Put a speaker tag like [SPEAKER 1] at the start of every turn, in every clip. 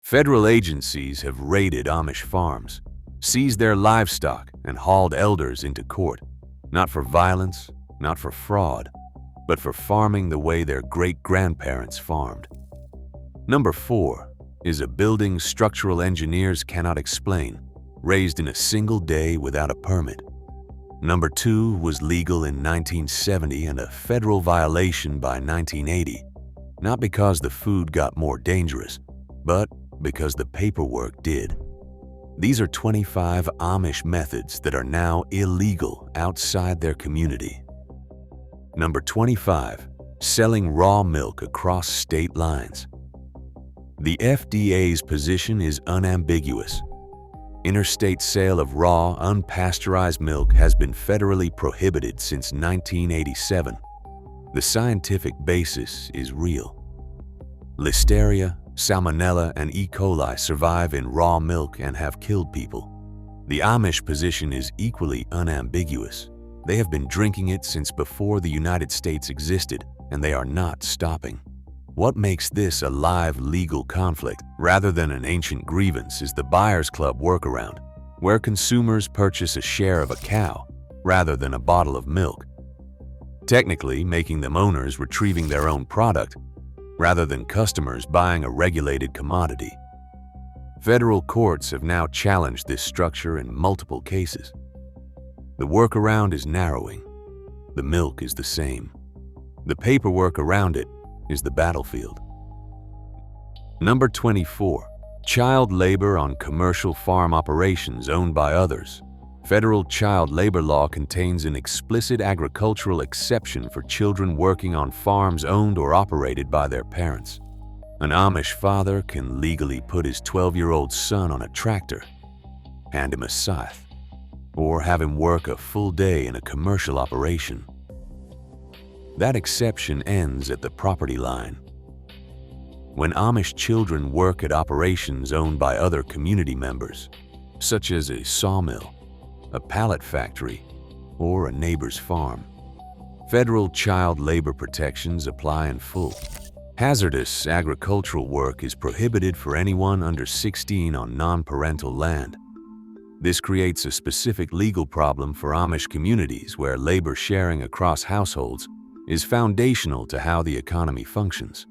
[SPEAKER 1] Federal agencies have raided Amish farms, seized their livestock, and hauled elders into court, not for violence, not for fraud, but for farming the way their great-grandparents farmed. Number 4 is a building structural engineers cannot explain, raised in a single day without a permit. Number 2 was legal in 1970 and a federal violation by 1980, not because the food got more dangerous, but because the paperwork did. These are 25 Amish methods that are now illegal outside their community. Number 25, selling raw milk across state lines. The FDA's position is unambiguous. Interstate sale of raw, unpasteurized milk has been federally prohibited since 1987. The scientific basis is real. Listeria, Salmonella, and E. coli survive in raw milk and have killed people. The Amish position is equally unambiguous. They have been drinking it since before the United States existed, and they are not stopping. What makes this a live legal conflict rather than an ancient grievance is the Buyers Club workaround, where consumers purchase a share of a cow rather than a bottle of milk, technically making them owners retrieving their own product rather than customers buying a regulated commodity. Federal courts have now challenged this structure in multiple cases. The workaround is narrowing. The milk is the same. The paperwork around it is the battlefield. Number 24, child labor on commercial farm operations owned by others. Federal child labor law contains an explicit agricultural exception for children working on farms owned or operated by their parents. An Amish father can legally put his 12-year-old son on a tractor, hand him a scythe, or have him work a full day in a commercial operation. That exception ends at the property line. When Amish children work at operations owned by other community members, such as a sawmill, a pallet factory, or a neighbor's farm, federal child labor protections apply in full. Hazardous agricultural work is prohibited for anyone under 16 on non-parental land. This creates a specific legal problem for Amish communities where labor sharing across households is foundational to how the economy functions.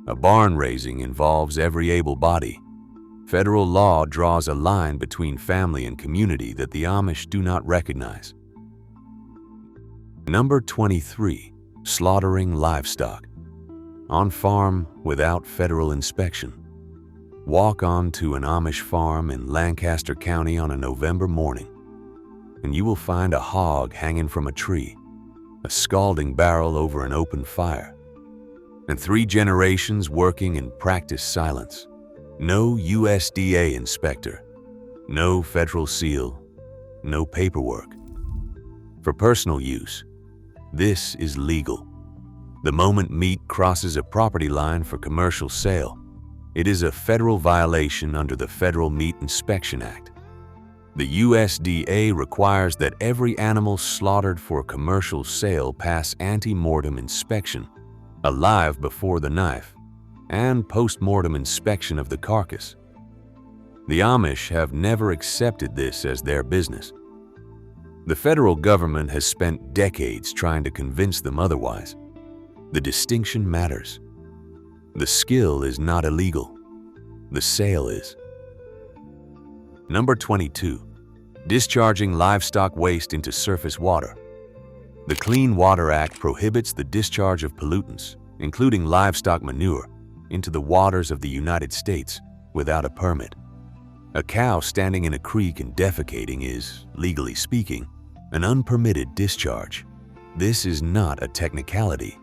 [SPEAKER 1] A barn raising involves every able body. Federal law draws a line between family and community that the Amish do not recognize. Number 23, slaughtering livestock. On farm without federal inspection. Walk onto an Amish farm in Lancaster County on a November morning, and you will find a hog hanging from a tree, a scalding barrel over an open fire, and 3 generations working in practiced silence. No USDA inspector, no federal seal, no paperwork. For personal use, this is legal. The moment meat crosses a property line for commercial sale, it is a federal violation under the Federal Meat Inspection Act. The USDA requires that every animal slaughtered for commercial sale pass ante-mortem inspection, alive before the knife, and post-mortem inspection of the carcass. The Amish have never accepted this as their business. The federal government has spent decades trying to convince them otherwise. The distinction matters. The skill is not illegal. The sale is. Number 22, discharging livestock waste into surface water. The Clean Water Act prohibits the discharge of pollutants, including livestock manure, into the waters of the United States without a permit. A cow standing in a creek and defecating is, legally speaking, an unpermitted discharge. This is not a technicality.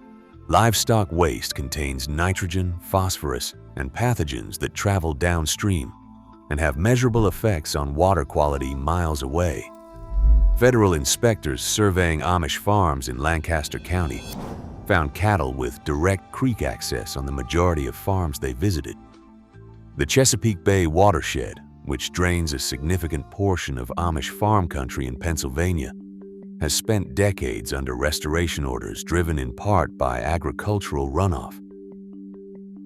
[SPEAKER 1] Livestock waste contains nitrogen, phosphorus, and pathogens that travel downstream and have measurable effects on water quality miles away. Federal inspectors surveying Amish farms in Lancaster County found cattle with direct creek access on the majority of farms they visited. The Chesapeake Bay watershed, which drains a significant portion of Amish farm country in Pennsylvania, has spent decades under restoration orders driven in part by agricultural runoff.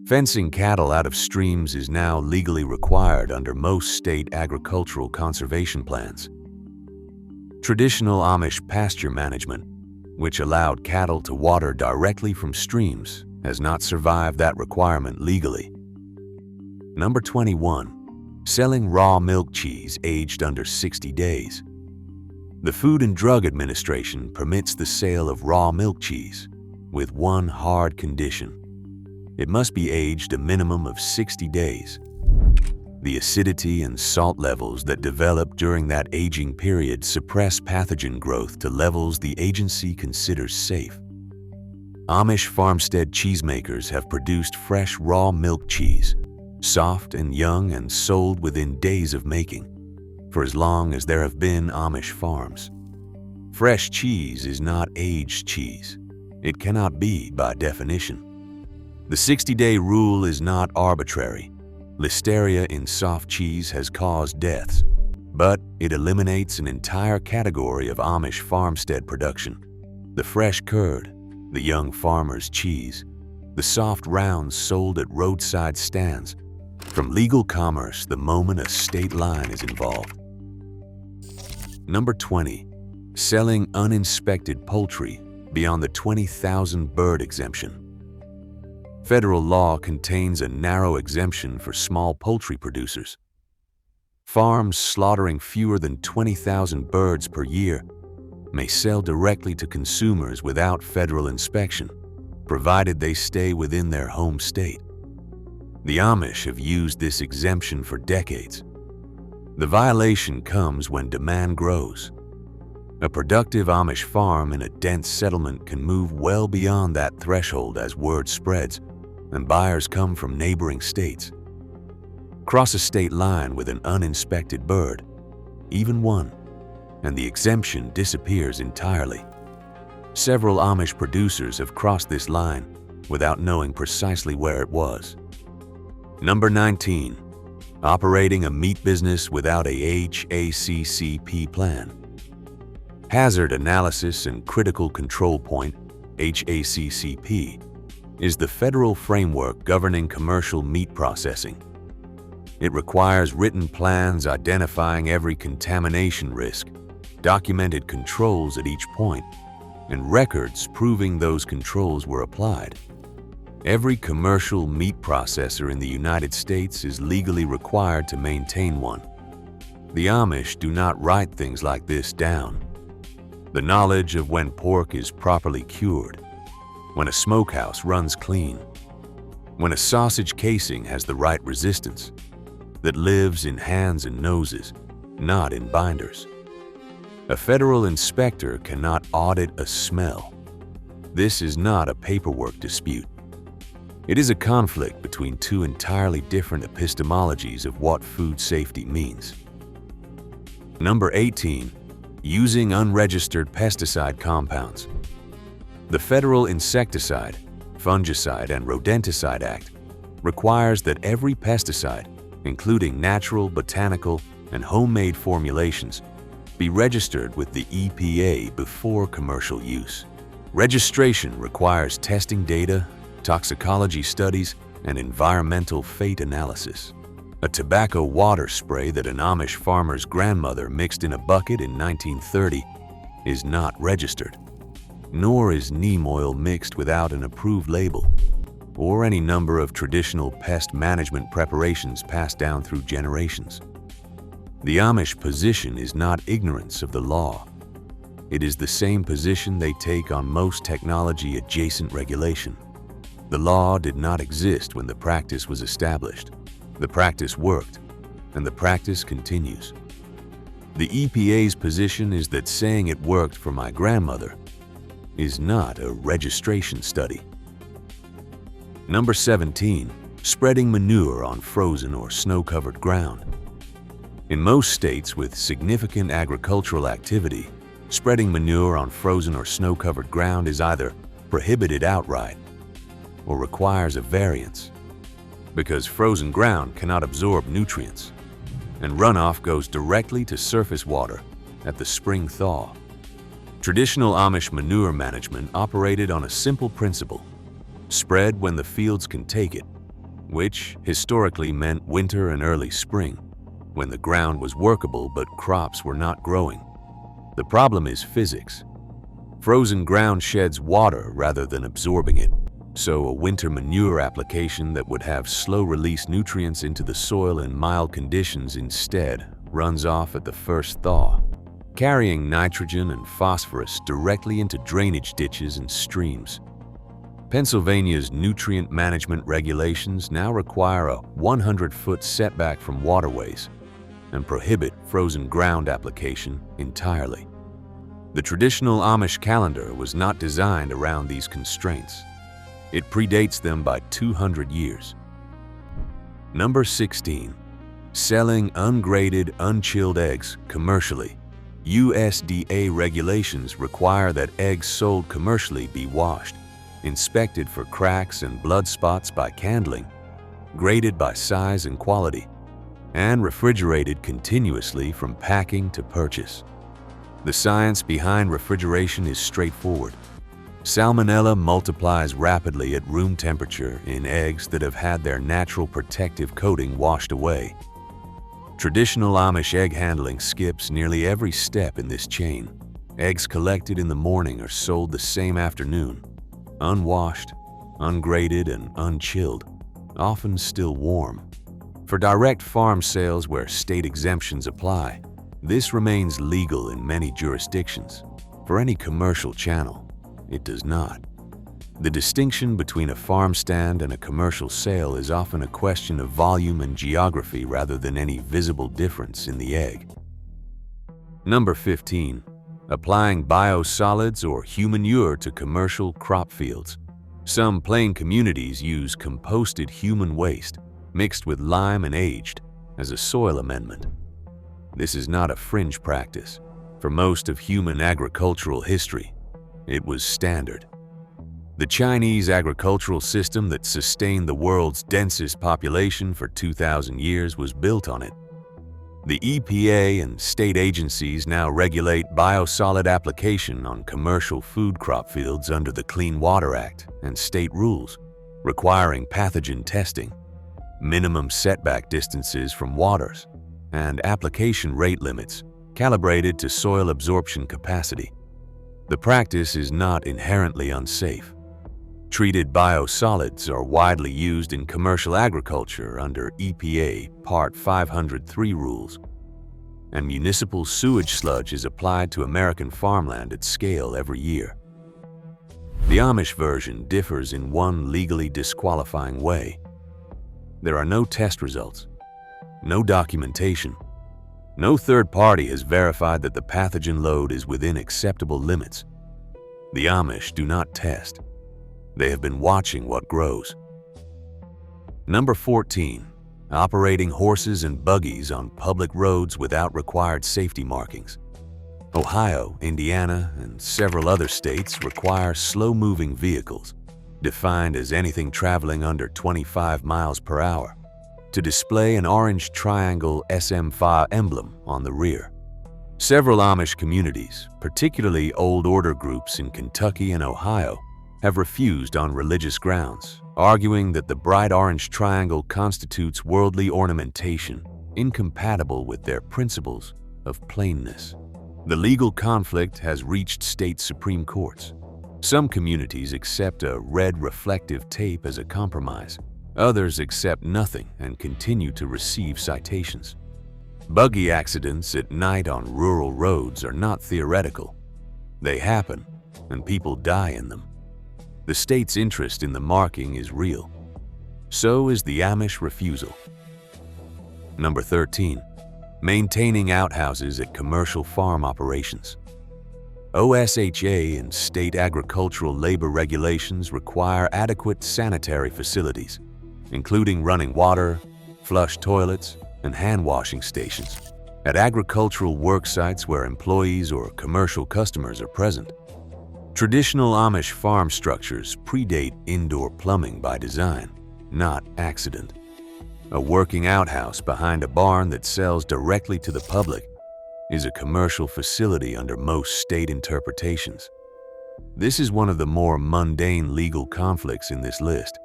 [SPEAKER 1] Fencing cattle out of streams is now legally required under most state agricultural conservation plans. Traditional Amish pasture management, which allowed cattle to water directly from streams, has not survived that requirement legally. Number 21. Selling raw milk cheese aged under 60 days. The Food and Drug Administration permits the sale of raw milk cheese, with one hard condition. It must be aged a minimum of 60 days. The acidity and salt levels that develop during that aging period suppress pathogen growth to levels the agency considers safe. Amish farmstead cheesemakers have produced fresh raw milk cheese, soft and young and sold within days of making, for as long as there have been Amish farms. Fresh cheese is not aged cheese. It cannot be by definition. The 60-day rule is not arbitrary. Listeria in soft cheese has caused deaths, but it eliminates an entire category of Amish farmstead production. The fresh curd, the young farmer's cheese, the soft rounds sold at roadside stands, from legal commerce the moment a state line is involved. Number 20. Selling uninspected poultry beyond the 20,000 bird exemption. Federal law contains a narrow exemption for small poultry producers. Farms slaughtering fewer than 20,000 birds per year may sell directly to consumers without federal inspection, provided they stay within their home state. The Amish have used this exemption for decades. The violation comes when demand grows. A productive Amish farm in a dense settlement can move well beyond that threshold as word spreads and buyers come from neighboring states. Cross a state line with an uninspected bird, even one, and the exemption disappears entirely. Several Amish producers have crossed this line without knowing precisely where it was. Number 19. Operating a meat business without a HACCP plan. Hazard Analysis and Critical Control Point, HACCP, is the federal framework governing commercial meat processing. It requires written plans identifying every contamination risk, documented controls at each point, and records proving those controls were applied. Every commercial meat processor in the United States is legally required to maintain one. The Amish do not write things like this down. The knowledge of when pork is properly cured, when a smokehouse runs clean, when a sausage casing has the right resistance, that lives in hands and noses, not in binders. A federal inspector cannot audit a smell. This is not a paperwork dispute. It is a conflict between two entirely different epistemologies of what food safety means. Number 18. Using unregistered pesticide compounds. The Federal Insecticide, Fungicide, and Rodenticide Act requires that every pesticide, including natural, botanical, and homemade formulations, be registered with the EPA before commercial use. Registration requires testing data, toxicology studies, and environmental fate analysis. A tobacco water spray that an Amish farmer's grandmother mixed in a bucket in 1930 is not registered, nor is neem oil mixed without an approved label, or any number of traditional pest management preparations passed down through generations. The Amish position is not ignorance of the law. It is the same position they take on most technology-adjacent regulation. The law did not exist when the practice was established. The practice worked, and the practice continues. The EPA's position is that saying it worked for my grandmother is not a registration study. Number 17. Spreading manure on frozen or snow-covered ground. In most states with significant agricultural activity, spreading manure on frozen or snow-covered ground is either prohibited outright or requires a variance, because frozen ground cannot absorb nutrients, and runoff goes directly to surface water at the spring thaw. Traditional Amish manure management operated on a simple principle: spread when the fields can take it, which historically meant winter and early spring, when the ground was workable but crops were not growing. The problem is physics. Frozen ground sheds water rather than absorbing it, so a winter manure application that would have slow-release nutrients into the soil in mild conditions instead runs off at the first thaw, carrying nitrogen and phosphorus directly into drainage ditches and streams. Pennsylvania's nutrient management regulations now require a 100-foot setback from waterways and prohibit frozen ground application entirely. The traditional Amish calendar was not designed around these constraints. It predates them by 200 years. Number 16. Selling ungraded, unchilled eggs commercially. USDA regulations require that eggs sold commercially be washed, inspected for cracks and blood spots by candling, graded by size and quality, and refrigerated continuously from packing to purchase. The science behind refrigeration is straightforward. Salmonella multiplies rapidly at room temperature in eggs that have had their natural protective coating washed away. Traditional Amish egg handling skips nearly every step in this chain. Eggs collected in the morning are sold the same afternoon, unwashed, ungraded, and unchilled, often still warm. For direct farm sales where state exemptions apply, this remains legal in many jurisdictions. For any commercial channel, it does not. The distinction between a farm stand and a commercial sale is often a question of volume and geography rather than any visible difference in the egg. Number 15. Applying biosolids or human manure to commercial crop fields. Some plain communities use composted human waste mixed with lime and aged as a soil amendment. This is not a fringe practice. For most of human agricultural history, it was standard. The Chinese agricultural system that sustained the world's densest population for 2,000 years was built on it. The EPA and state agencies now regulate biosolid application on commercial food crop fields under the Clean Water Act and state rules, requiring pathogen testing, minimum setback distances from waters, and application rate limits calibrated to soil absorption capacity. The practice is not inherently unsafe. Treated biosolids are widely used in commercial agriculture under EPA Part 503 rules, and municipal sewage sludge is applied to American farmland at scale every year. The Amish version differs in one legally disqualifying way. There are no test results, no documentation. No third party has verified that the pathogen load is within acceptable limits. The Amish do not test. They have been watching what grows. Number 14. Operating horses and buggies on public roads without required safety markings. Ohio, Indiana, and several other states require slow-moving vehicles, defined as anything traveling under 25 miles per hour, to display an orange triangle SM5 emblem on the rear. Several Amish communities, particularly Old Order groups in Kentucky and Ohio, have refused on religious grounds, arguing that the bright orange triangle constitutes worldly ornamentation, incompatible with their principles of plainness. The legal conflict has reached state supreme courts. Some communities accept a red reflective tape as a compromise. Others accept nothing and continue to receive citations. Buggy accidents at night on rural roads are not theoretical. They happen, and people die in them. The state's interest in the marking is real. So is the Amish refusal. Number 13. Maintaining outhouses at commercial farm operations. OSHA and state agricultural labor regulations require adequate sanitary facilities, including running water, flush toilets, and hand-washing stations, at agricultural work sites where employees or commercial customers are present. Traditional Amish farm structures predate indoor plumbing by design, not accident. A working outhouse behind a barn that sells directly to the public is a commercial facility under most state interpretations. This is one of the more mundane legal conflicts in this list.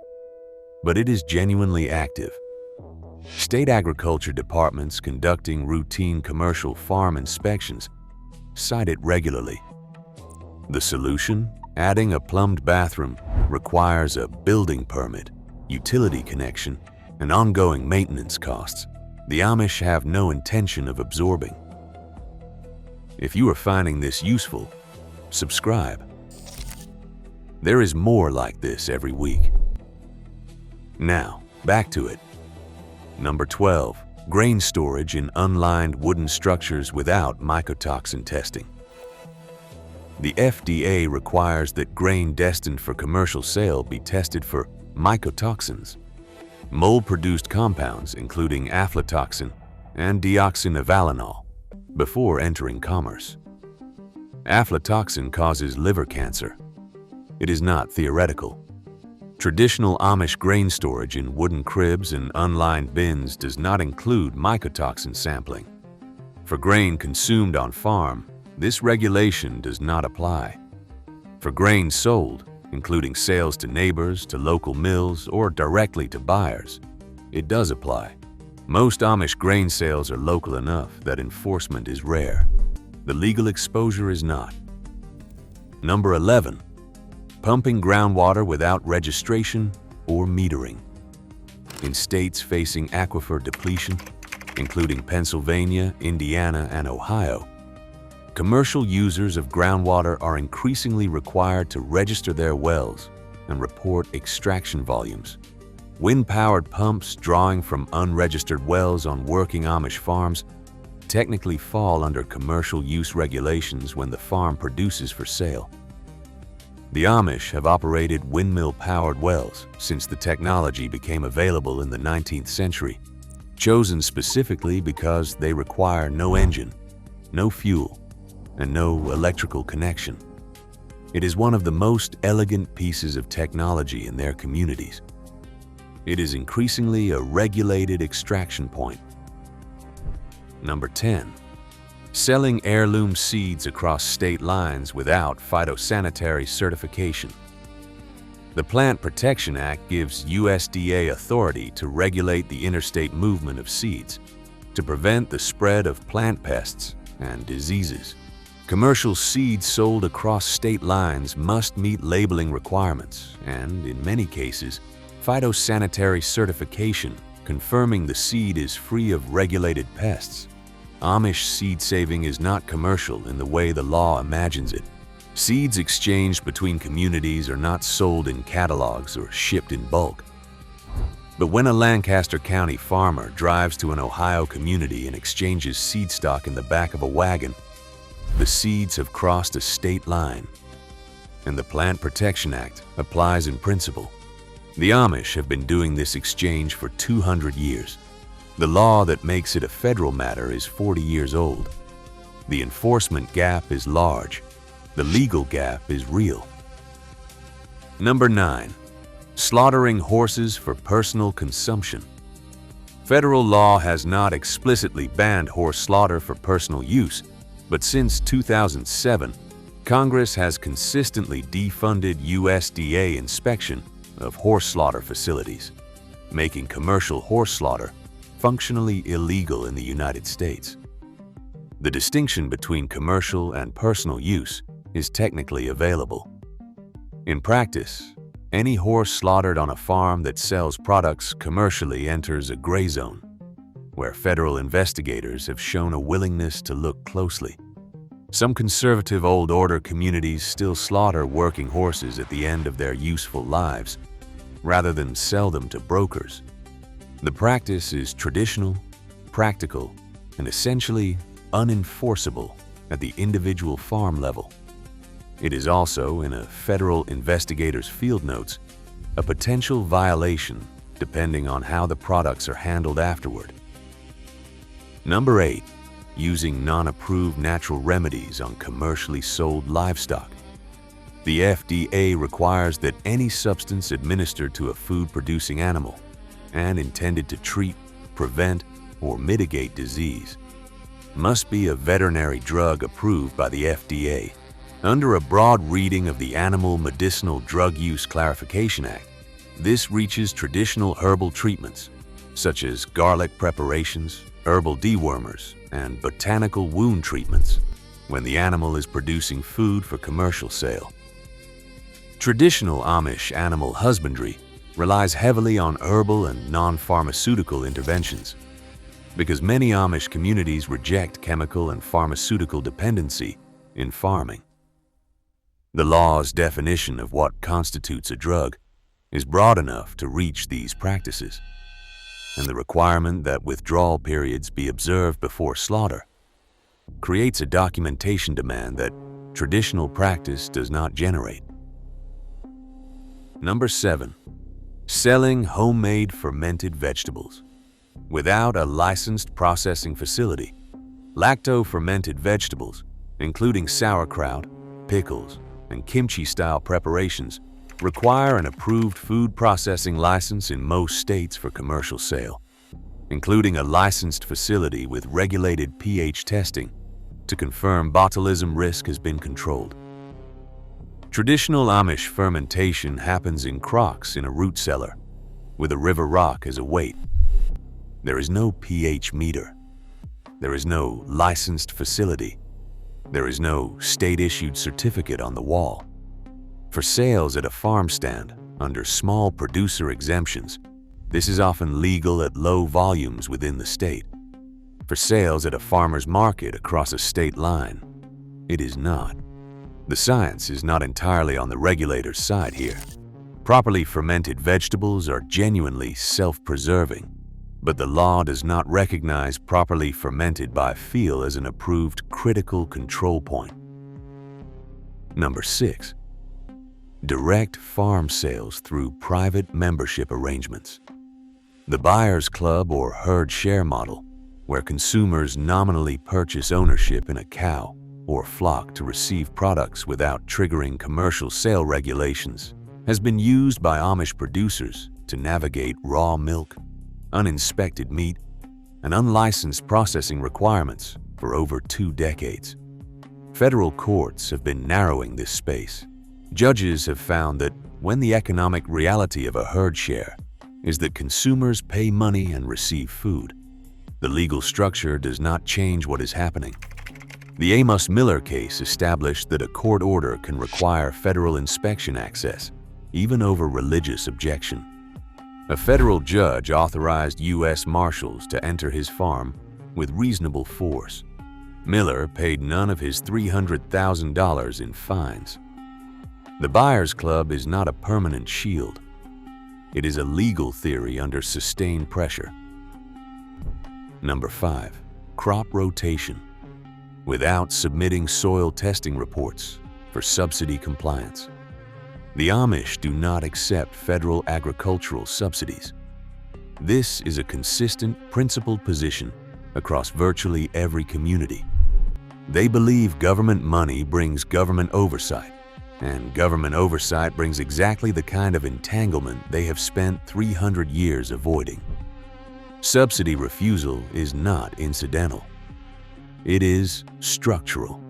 [SPEAKER 1] but it is genuinely active. State agriculture departments conducting routine commercial farm inspections cite it regularly. The solution? Adding a plumbed bathroom requires a building permit, utility connection, and ongoing maintenance costs the Amish have no intention of absorbing. If you are finding this useful, subscribe. There is more like this every week. Now, back to it. Number 12. Grain storage in unlined wooden structures without mycotoxin testing. The FDA requires that grain destined for commercial sale be tested for mycotoxins, mold-produced compounds including aflatoxin and deoxynivalenol, before entering commerce. Aflatoxin causes liver cancer. It is not theoretical. Traditional Amish grain storage in wooden cribs and unlined bins does not include mycotoxin sampling. For grain consumed on farm, this regulation does not apply. For grain sold, including sales to neighbors, to local mills, or directly to buyers, it does apply. Most Amish grain sales are local enough that enforcement is rare. The legal exposure is not. Number 11. Pumping groundwater without registration or metering. In states facing aquifer depletion, including Pennsylvania, Indiana, and Ohio, commercial users of groundwater are increasingly required to register their wells and report extraction volumes. Wind-powered pumps drawing from unregistered wells on working Amish farms technically fall under commercial use regulations when the farm produces for sale. The Amish have operated windmill-powered wells since the technology became available in the 19th century, chosen specifically because they require no engine, no fuel, and no electrical connection. It is one of the most elegant pieces of technology in their communities. It is increasingly a regulated extraction point. Number 10. Selling heirloom seeds across state lines without phytosanitary certification. The Plant Protection Act gives USDA authority to regulate the interstate movement of seeds to prevent the spread of plant pests and diseases. Commercial seeds sold across state lines must meet labeling requirements and, in many cases, phytosanitary certification confirming the seed is free of regulated pests. Amish seed saving is not commercial in the way the law imagines it. Seeds exchanged between communities are not sold in catalogs or shipped in bulk. But when a Lancaster County farmer drives to an Ohio community and exchanges seed stock in the back of a wagon, the seeds have crossed a state line, and the Plant Protection Act applies in principle. The Amish have been doing this exchange for 200 years. The law that makes it a federal matter is 40 years old. The enforcement gap is large. The legal gap is real. Number 9. Slaughtering horses for personal consumption. Federal law has not explicitly banned horse slaughter for personal use, but since 2007, Congress has consistently defunded USDA inspection of horse slaughter facilities, making commercial horse slaughter functionally illegal in the United States. The distinction between commercial and personal use is technically available. In practice, any horse slaughtered on a farm that sells products commercially enters a gray zone, where federal investigators have shown a willingness to look closely. Some conservative old order communities still slaughter working horses at the end of their useful lives, rather than sell them to brokers. The practice is traditional, practical, and essentially unenforceable at the individual farm level. It is also, in a federal investigator's field notes, a potential violation depending on how the products are handled afterward. Number 8. Using non-approved natural remedies on commercially sold livestock. The FDA requires that any substance administered to a food-producing animal and intended to treat, prevent, or mitigate disease must be a veterinary drug approved by the FDA. Under a broad reading of the Animal Medicinal Drug Use Clarification Act, This reaches traditional herbal treatments, such as garlic preparations, herbal dewormers, and botanical wound treatments, when the animal is producing food for commercial sale. Traditional Amish animal husbandry relies heavily on herbal and non-pharmaceutical interventions, because many Amish communities reject chemical and pharmaceutical dependency in farming. The law's definition of what constitutes a drug is broad enough to reach these practices, and the requirement that withdrawal periods be observed before slaughter creates a documentation demand that traditional practice does not generate. Number 7. Selling homemade fermented vegetables. Without a licensed processing facility, lacto-fermented vegetables, including sauerkraut, pickles, and kimchi-style preparations, require an approved food processing license in most states for commercial sale, including a licensed facility with regulated pH testing to confirm botulism risk has been controlled. Traditional Amish fermentation happens in crocks in a root cellar, with a river rock as a weight. There is no pH meter. There is no licensed facility. There is no state-issued certificate on the wall. For sales at a farm stand, under small producer exemptions, this is often legal at low volumes within the state. For sales at a farmer's market across a state line, it is not. The science is not entirely on the regulator's side here. Properly fermented vegetables are genuinely self-preserving, but the law does not recognize properly fermented by feel as an approved critical control point. Number 6. Direct farm sales through private membership arrangements. The buyer's club or herd share model, where consumers nominally purchase ownership in a cow or flock to receive products without triggering commercial sale regulations, has been used by Amish producers to navigate raw milk, uninspected meat, and unlicensed processing requirements for over 2 decades. Federal courts have been narrowing this space. Judges have found that when the economic reality of a herd share is that consumers pay money and receive food, the legal structure does not change what is happening. The Amos Miller case established that a court order can require federal inspection access, even over religious objection. A federal judge authorized U.S. Marshals to enter his farm with reasonable force. Miller paid none of his $300,000 in fines. The buyer's club is not a permanent shield. It is a legal theory under sustained pressure. Number 5. Crop rotation. Without submitting soil testing reports for subsidy compliance. The Amish do not accept federal agricultural subsidies. This is a consistent, principled position across virtually every community. They believe government money brings government oversight, and government oversight brings exactly the kind of entanglement they have spent 300 years avoiding. Subsidy refusal is not incidental. It is structural.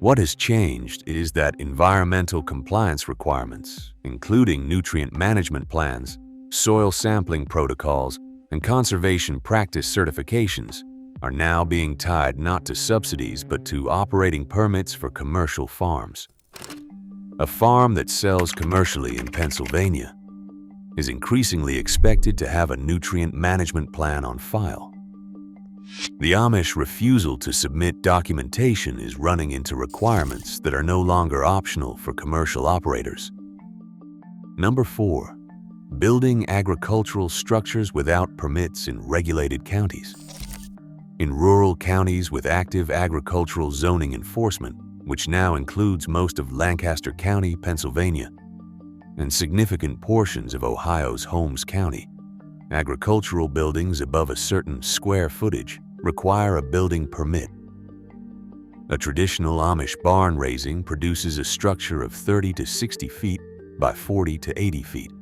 [SPEAKER 1] What has changed is that environmental compliance requirements, including nutrient management plans, soil sampling protocols, and conservation practice certifications, are now being tied not to subsidies but to operating permits for commercial farms. A farm that sells commercially in Pennsylvania is increasingly expected to have a nutrient management plan on file. The Amish refusal to submit documentation is running into requirements that are no longer optional for commercial operators. Number 4. Building agricultural structures without permits in regulated counties. In rural counties with active agricultural zoning enforcement, which now includes most of Lancaster County, Pennsylvania, and significant portions of Ohio's Holmes County, agricultural buildings above a certain square footage require a building permit. A traditional Amish barn raising produces a structure of 30 to 60 feet by 40 to 80 feet,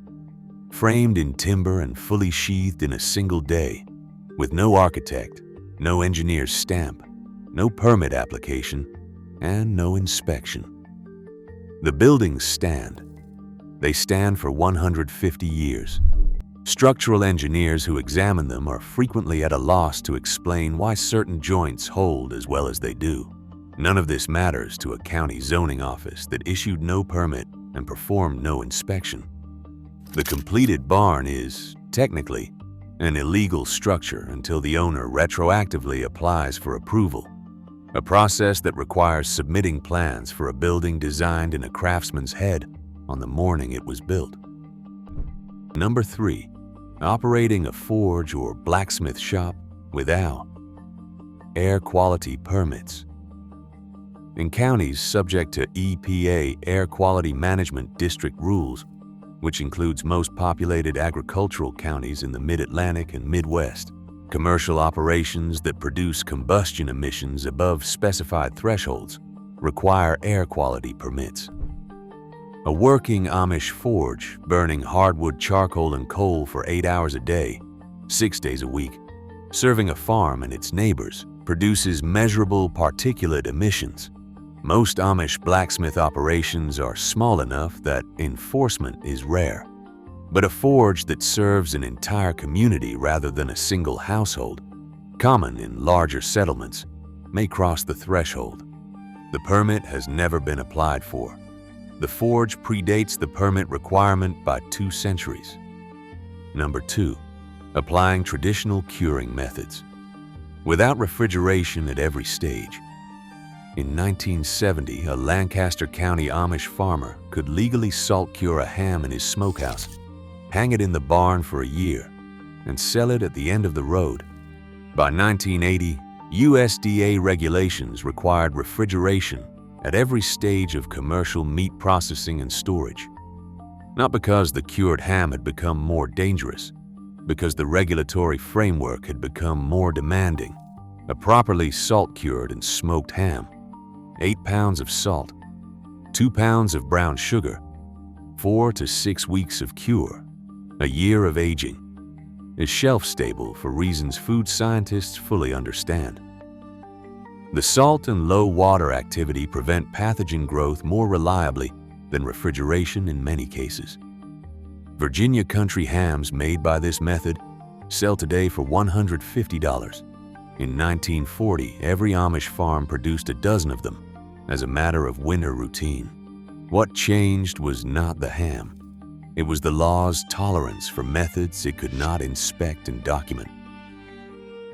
[SPEAKER 1] framed in timber and fully sheathed in a single day, with no architect, no engineer's stamp, no permit application, and no inspection. The buildings stand. They stand for 150 years. Structural engineers who examine them are frequently at a loss to explain why certain joints hold as well as they do. None of this matters to a county zoning office that issued no permit and performed no inspection. The completed barn is, technically, an illegal structure until the owner retroactively applies for approval, a process that requires submitting plans for a building designed in a craftsman's head on the morning it was built. Number 3. Operating a forge or blacksmith shop without air quality permits. In counties subject to EPA Air Quality Management District rules, which includes most populated agricultural counties in the Mid-Atlantic and Midwest, commercial operations that produce combustion emissions above specified thresholds require air quality permits. A working Amish forge, burning hardwood charcoal and coal for 8 hours a day, 6 days a week, serving a farm and its neighbors, produces measurable particulate emissions. Most Amish blacksmith operations are small enough that enforcement is rare. But a forge that serves an entire community rather than a single household, common in larger settlements, may cross the threshold. The permit has never been applied for. The forge predates the permit requirement by 2 centuries. Number 2. Applying traditional curing methods. Without refrigeration at every stage. In 1970, a Lancaster County Amish farmer could legally salt cure a ham in his smokehouse, hang it in the barn for a year, and sell it at the end of the road. By 1980, USDA regulations required refrigeration at every stage of commercial meat processing and storage. Not because the cured ham had become more dangerous, because the regulatory framework had become more demanding. A properly salt-cured and smoked ham, 8 pounds of salt, 2 pounds of brown sugar, 4 to 6 weeks of cure, a year of aging, is shelf-stable for reasons food scientists fully understand. The salt and low water activity prevent pathogen growth more reliably than refrigeration in many cases. Virginia country hams made by this method sell today for $150. In 1940, every Amish farm produced a dozen of them as a matter of winter routine. What changed was not the ham. It was the law's tolerance for methods it could not inspect and document.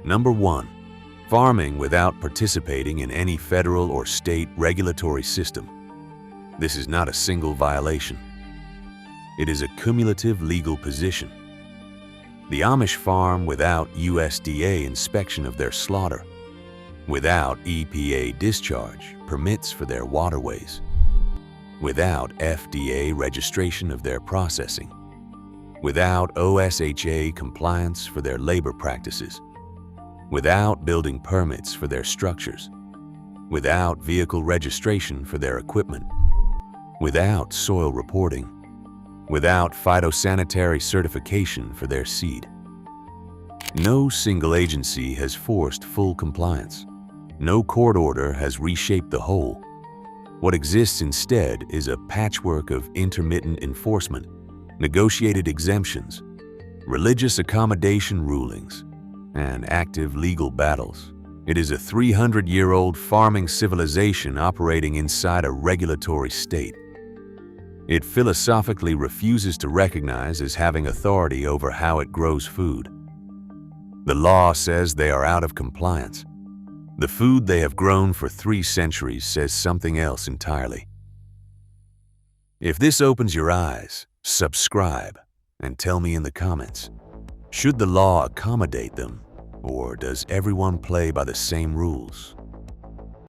[SPEAKER 1] Number 1. Farming without participating in any federal or state regulatory system. This is not a single violation. It is a cumulative legal position. The Amish farm without USDA inspection of their slaughter, without EPA discharge permits for their waterways, without FDA registration of their processing, without OSHA compliance for their labor practices, without building permits for their structures, without vehicle registration for their equipment, without soil reporting, without phytosanitary certification for their seed. No single agency has forced full compliance. No court order has reshaped the whole. What exists instead is a patchwork of intermittent enforcement, negotiated exemptions, religious accommodation rulings, and active legal battles. It is a 300-year-old farming civilization operating inside a regulatory state. It philosophically refuses to recognize as having authority over how it grows food. The law says they are out of compliance. The food they have grown for 3 centuries says something else entirely. If this opens your eyes, subscribe and tell me in the comments, should the law accommodate them, or does everyone play by the same rules?